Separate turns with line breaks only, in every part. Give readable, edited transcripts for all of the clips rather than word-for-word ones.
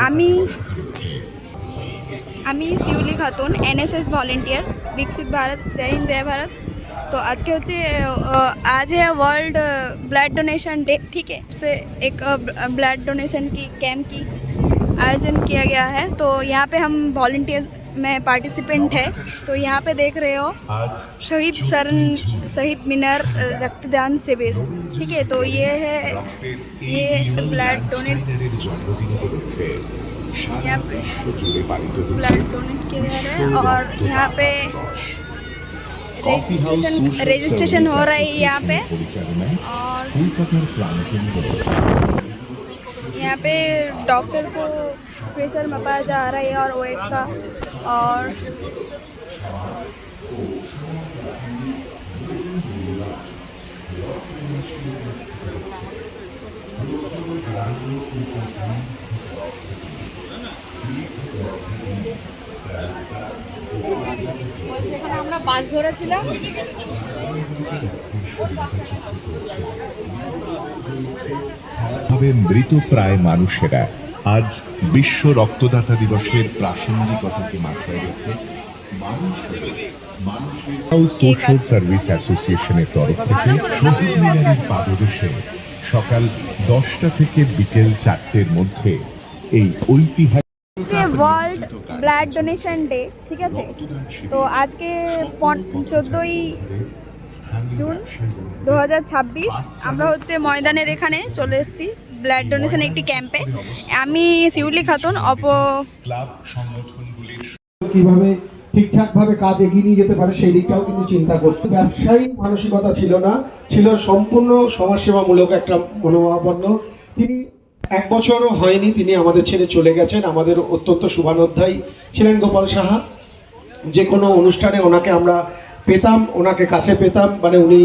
আমি আমি শিউলি Khatun NSS volunteer विकसित भारत जय हिंद जय भारत। तो आज के होचे आज है वर्ल्ड ब्लड डोनेशन डे, ठीक है। से एक ब्लड डोनेशन की कैंप की आयोजन किया गया है। तो यहाँ पे हम वॉलंटियर में पार्टिसिपेंट है। तो यहाँ पे देख रहे हो शहीद मिनार रक्तदान शिविर, ठीक है। तो ये ब्लड डोनेट यहाँ पे ब्लड डोनेट किया जा रहा है और यहाँ पे रजिस्ट्रेशन हो रहा है यहाँ पे। और यहाँ पे डॉक्टर को प्रेशर मापा जा रहा है और वेट का। और আমরা বাস ধরেছিলাম।
মৃতপ্রায় মানুষেরা আজ বিশ্ব রক্তদাতা দিবসের প্রাসঙ্গিকতাকে মাথায় রেখে সোশ্যাল সার্ভিস অ্যাসোসিয়েশনের তরফ থেকে শহীদ মিনারের পাদদেশে সকাল 10টা থেকে বিকেল 4টের মধ্যে এই ঐতিহাসিক
वर्ल्ड ब्लड डोनेशन डे, ठीक है। तो आज के 14 জুন 2026 আমরা হচ্ছে ময়দানের এখানে চলে এসেছি ব্লাড ডোনেশন একটি ক্যাম্পে। আমি শিউলি খাতুন
ক্লাব সংগঠনগুলির
কিভাবে ঠিকঠাক ভাবে কাজ এগিয়ে নিয়ে যেতে পারে সেই দিকটাও কিন্তু চিন্তা করতে। ব্যবসায়ী মানসিকতা ছিল না, ছিল সম্পূর্ণ সমাজসেবামূলক একটা মনোভাবাপন্ন। তিনি 1 বছরও হয়নি তিনি আমাদের ছেড়ে চলে গেছেন। আমাদের অত্যন্ত শুভানুধ্যায়ী ছিলেন গোপাল সাহা। যে কোনো অনুষ্ঠানে ওনাকে আমরা পেতাম, ওনাকে কাছে পেতাম, মানে উনি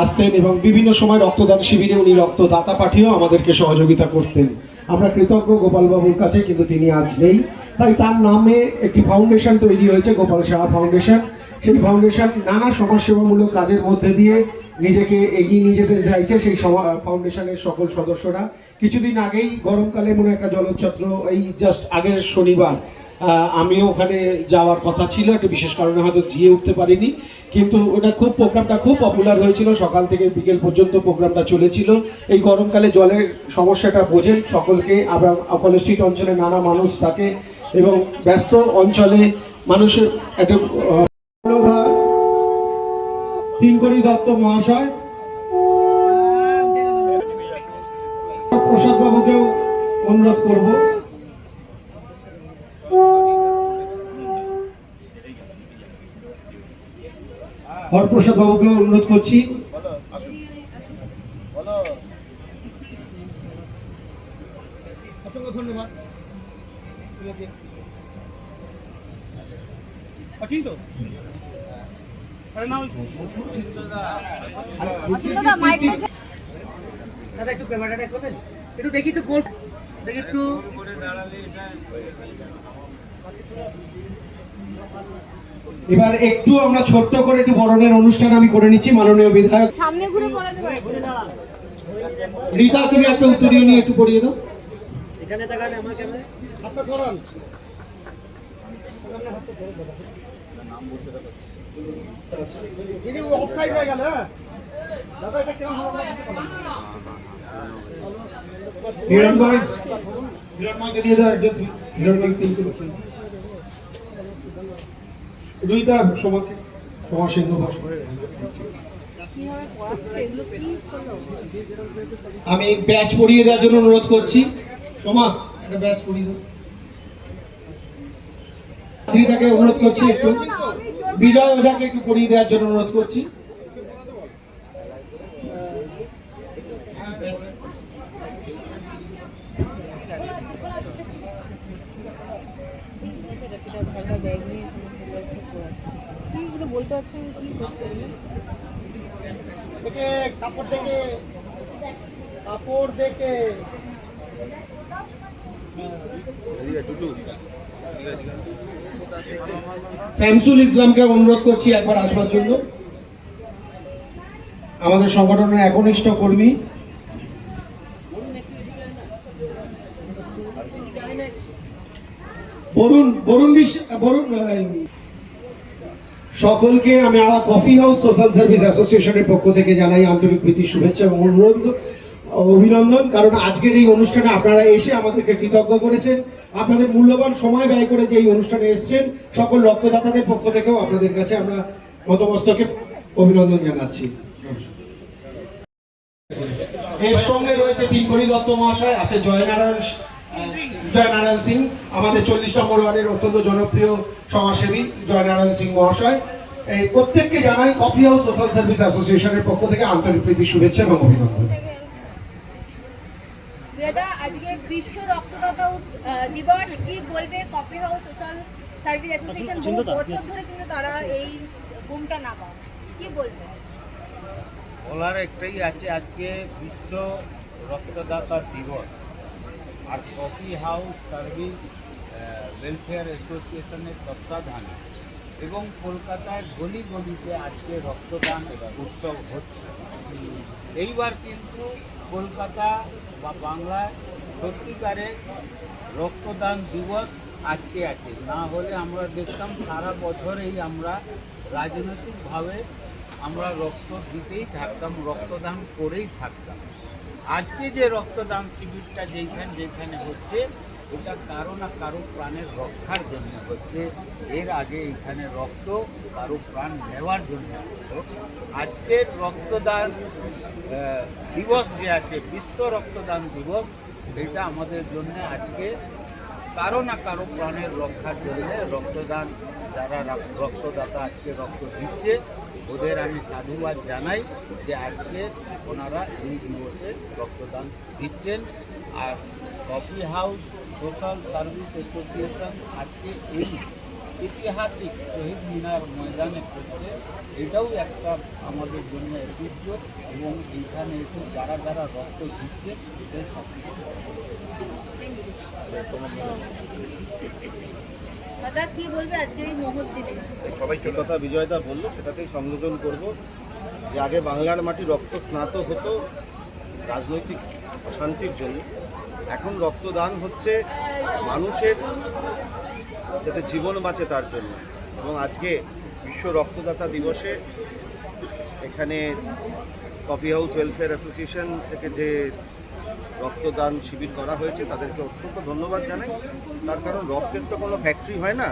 আসতেন এবং বিভিন্ন সময় রক্তদান শিবিরে উনি রক্তদাতা পাঠিয়েও আমাদেরকে সহযোগিতা করতেন। আমরা কৃতজ্ঞ গোপালবাবুর কাছে, কিন্তু তিনি আজ নেই। তাই তার নামে একটি ফাউন্ডেশন তৈরি হয়েছে, গোপাল সাহা ফাউন্ডেশন। সেই ফাউন্ডেশন নানা সমাজসেবামূলক কাজের মধ্যে দিয়ে নিজেকে এগিয়ে নিয়ে যেতে চাইছে। সেই ফাউন্ডেশনের সকল সদস্যরা কিছুদিন আগেই গরমকালে মনে একটা জলচ্ছত্র, এই জাস্ট আগের শনিবার আমিও ওখানে যাওয়ার কথা ছিল, একটা বিশেষ কারণে হয়তো গিয়ে উঠতে পারিনি। কিন্তু ওটা প্রোগ্রামটা খুব পপুলার হয়েছিল, সকাল থেকে বিকেল পর্যন্ত প্রোগ্রামটা চলেছিল। এই গরমকালে জলের সমস্যাটা বোঝেন সকলকে। আবার কলেজ স্ট্রিট অঞ্চলে নানা মানুষ থাকে এবং ব্যস্ত অঞ্চলে মানুষের একটা তিনকড়ি দত্ত মহাশয়, প্রসাদ বাবুকেও অনুরোধ করব। হরপ্রসাদ বাবুকেও অনুরোধ করছি। অসংখ্য ধন্যবাদ। দাদা একটু ক্যামেরাটা করবেন, একটু দেখি, একটু গোল দেখি, একটু এবার একটু আমরা ছোট্ট করে একটু বরণের অনুষ্ঠান আমি করে নিচ্ছি। মাননীয় বিধায়ক
সামনে ঘুরে পড়াতে পারে।
রীতা তুমি একটা উত্তরীয় নিয়ে একটু পড়িয়ে দাও। এখানে তাকান, আমার ক্যামেরায় হাতটা ছড়ান। নাম বলতে দাও। দিদি অফসাইড হয়ে গেল। হ্যাঁ দাদা, এটা কেমন হলো? হিরণময় দিয়ে দাও একজন। হিরণময় কিন্তু রীতা সমাজ সিন্ধু আমি ব্যাচ পড়িয়ে দেওয়ার জন্য অনুরোধ করছি। সোমা একটা ব্যাচ পড়িয়ে দাও। রীতাকে অনুরোধ করছি একটু, বিজয় ওঝাকে একটু পড়িয়ে দেওয়ার জন্য অনুরোধ করছি।
বলতে পারছি কি করতে
দেখে কাপড় দেখে কাপড় দেখে শামসুল ইসলামকে অনুরোধ করছি একবার আসবার জন্য। আমাদের সংগঠনের একনিষ্ঠ কর্মী। সকলকে আমি আমার কফি হাউস সোশ্যাল সার্ভিস অ্যাসোসিয়েশনের পক্ষ থেকে জানাই আন্তরিক প্রীতি শুভেচ্ছা এবং অভিনন্দন। কারণ আজকের এই অনুষ্ঠানে আপনারা এসে আমাদেরকে কৃতজ্ঞ করেছেন, আপনাদের মূল্যবান সময় ব্যয় করে যে এই অনুষ্ঠানে এসেছেন, সকল রক্তদাতাদের পক্ষ থেকেও আপনাদের কাছে আমরা নতমস্তকে অভিনন্দন জানাচ্ছি। এর সঙ্গে রয়েছে তিনকড়ি দত্ত মহাশয়, আছে জয়নারায়ণ সিং, আমাদের 40 নম্বর ওয়ার্ডের অত্যন্ত জনপ্রিয় সমাজসেবী জয়নারায়ণ সিং মহাশয়। এই প্রত্যেককে জানাই কফি হাউস সোশ্যাল সার্ভিস অ্যাসোসিয়েশনের পক্ষ থেকে আন্তরিক প্রীতি শুভেচ্ছা এবং অভিনন্দন।
আজকে বিশ্ব রক্তদাতা দিবস, কি বলবে? Coffee house social service association বহু বছর ধরে কিন্তু তারা এই ঘুমটা না পায়, কি বলবে?
বলার একটাই আছে, আজকে বিশ্ব রক্তদাতা দিবস আর কফি হাউস সার্ভিস ওয়েলফেয়ার অ্যাসোসিয়েশনের তত্ত্বাবধানে এবং কলকাতায় গলি গলিতে আজকে রক্তদান উৎসব হচ্ছে। এইবার কিন্তু কলকাতা বা বাংলায় সত্যিকারের রক্তদান দিবস আজকে আছে, না হলে আমরা দেখতাম সারা বছরেই আমরা রাজনৈতিকভাবে আমরা রক্ত দিতেই থাকতাম, রক্তদান করেই থাকতাম। আজকে যে রক্তদান শিবিরটা যেখানে হচ্ছে, এটা কারো না কারো প্রাণের রক্ষার জন্য হচ্ছে। এর আগে এখানে রক্ত কারো প্রাণ নেওয়ার জন্য হতো। আজকের রক্তদান দিবস যে আছে, বিশ্ব রক্তদান দিবস, এটা আমাদের জন্য আজকে কারো না কারো প্রাণের রক্ষার জন্য রক্তদান, যারা রক্তদাতা আজকে রক্ত দিচ্ছে ওদের আমি সাধুবাদ জানাই যে আজকে ওনারা এই দিবসে রক্তদান দিচ্ছেন। আর coffee house social service association আজকে এই ঐতিহাসিক শহীদ মিনার ময়দানে করছে, এটাও একটা আমাদের জন্য ঐতিহ্য এবং এইখানে এসে যারা যারা রক্ত দিচ্ছে সেটাই সব
দাদা কি বলবে আজকে এই মহৎ দিনে?
সবাই যে কথা বিজয়দা বললো সেটাতেই সংযোজন করব যে আগে বাংলার মাটি রক্ত স্নাত হতো রাজনৈতিক অশান্তির জন্য, এখন রক্তদান হচ্ছে মানুষের যাতে জীবন বাঁচে তার জন্য। এবং আজকে বিশ্ব রক্তদাতা দিবসে এখানে কফি হাউস ওয়েলফেয়ার অ্যাসোসিয়েশন থেকে যে রক্তদান শিবির করা হয়েছে তাদেরকে অত্যন্ত ধন্যবাদ জানাই। তার কারণ রক্তের তো কোনো ফ্যাক্টরি হয় না,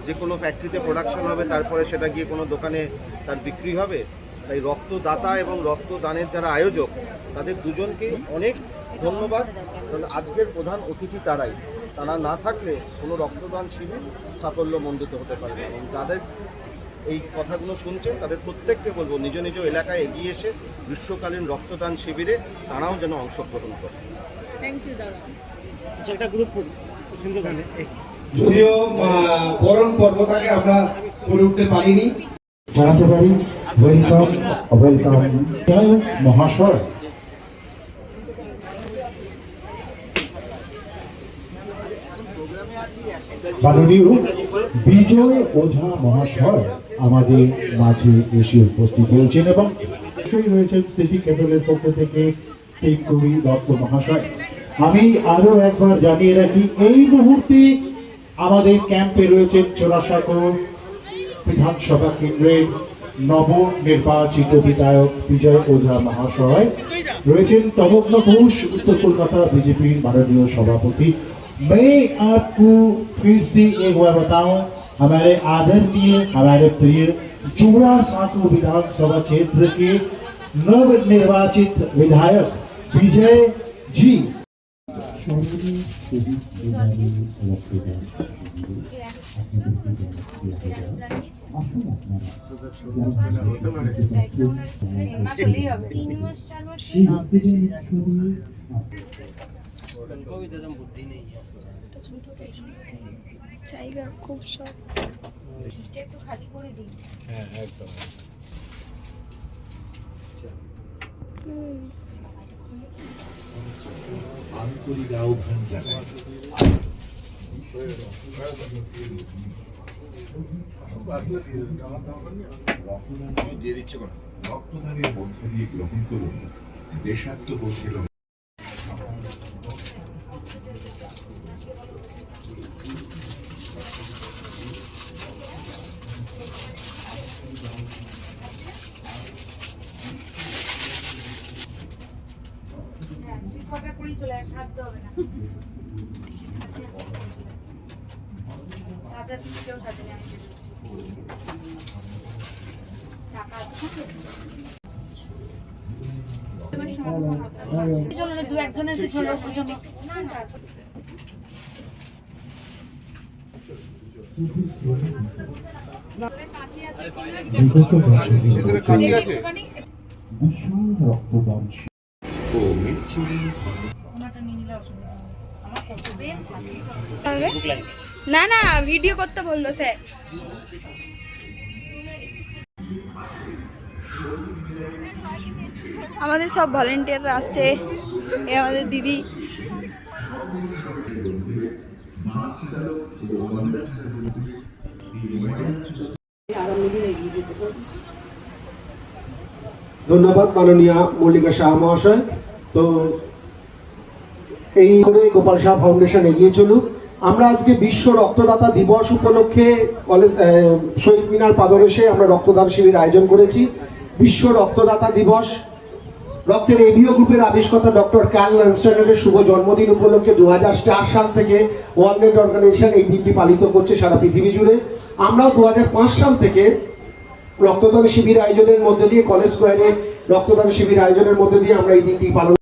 যে কোনো ফ্যাক্টরিতে প্রোডাকশন হবে তারপরে সেটা গিয়ে কোনো দোকানে তার বিক্রি হবে। তাই রক্তদাতা এবং রক্তদানের যারা আয়োজক তাদের দুজনকেই অনেক ধন্যবাদ। কারণ আজকের প্রধান অতিথি তারা না থাকলে কোনো রক্তদান শিবির সাফল্যমণ্ডিত হতে পারে না। এবং যাদের এই কথাগুলো শুনছেন তাদের প্রত্যেককে বলবো নিজ নিজ এলাকায় এগিয়ে এসে গ্রীষ্মকালীন রক্তদান শিবিরে তারাও যেন অংশগ্রহণ করে।
থ্যাংক ইউ দাদা।
যদিও বরণ পর্বটাকে আমরা করে উঠতে পারিনি, জানাতে পারি ওয়েলকাম মহাশয়। মাননীয় বিজয় ওঝা মহাশয় আমাদের মাঝে এসে উপস্থিত হয়েছেন এবং রয়েছেন সিটি ক্যাপিটালের পক্ষ থেকে তিনকড়ি দত্ত মহাশয়। আমি আরো একবার জানিয়ে রাখি এই মুহূর্তে আমাদের ক্যাম্পে রয়েছেন চোরাসাঁকো বিধানসভা কেন্দ্রের নবনির্বাচিত বিধায়ক বিজয় ওঝা মহাশয়, রয়েছেন তমগ্ন ঘোষ উত্তর কলকাতা বিজেপির মাননীয় सभापति। मैं आपको फिर से एक बार बताऊं, हमारे आदरणीय हमारे प्रिय चोरासाँको विधानसभा क्षेत्र के नवनिर्वाचित विधायक विजय जी
বুদ্ধি নেই
জায়গা খুব সব
একটু খালি করে দিই।
হ্যাঁ একদম।
আন্তরিক আহ্বান জানাই রক্তদানের মধ্য দিয়ে গ্রহণ করুন দেশাত্মবোধের
চলে আসে, আসতে হবে না। সাজার কেউ সাজেনি, আমি সেজেছি। টাকা আছে দু একজনের পিছনে সুজন
বিগত বছরে বিশাল রক্তদান ও মৃত্যুর
না না ভিডিও করতে বললো স্যার। আমাদের সব ভলেন্টিয়াররা আসছে, এ আমাদের দিদি।
ধন্যবাদ মাননীয় মল্লিকা শাহ মহাশয়। তো এই করে গোপাল শাহ ফাউন্ডেশন এগিয়ে চলুক। আমরা আজকে বিশ্ব রক্তদাতা দিবস উপলক্ষে কলেজ শহীদ মিনার পাদদেশে আমরা রক্তদান শিবির আয়োজন করেছি। বিশ্ব রক্তদাতা দিবস রক্তের এভিও গ্রুপের আবিষ্কর্তা ডক্টর কার্ল ল্যান্সটাইনের শুভ জন্মদিন উপলক্ষে 2004 সাল থেকে ওয়ার্ল্ড হেলথ অর্গানাইজেশন এই দিনটি পালিত করছে সারা পৃথিবী জুড়ে। আমরাও 2005 সাল থেকে রক্তদান শিবির আয়োজনের মধ্যে দিয়ে কলেজ স্কোয়ারে রক্তদান শিবির আয়োজনের মধ্যে দিয়ে আমরা এই দিনটি পালন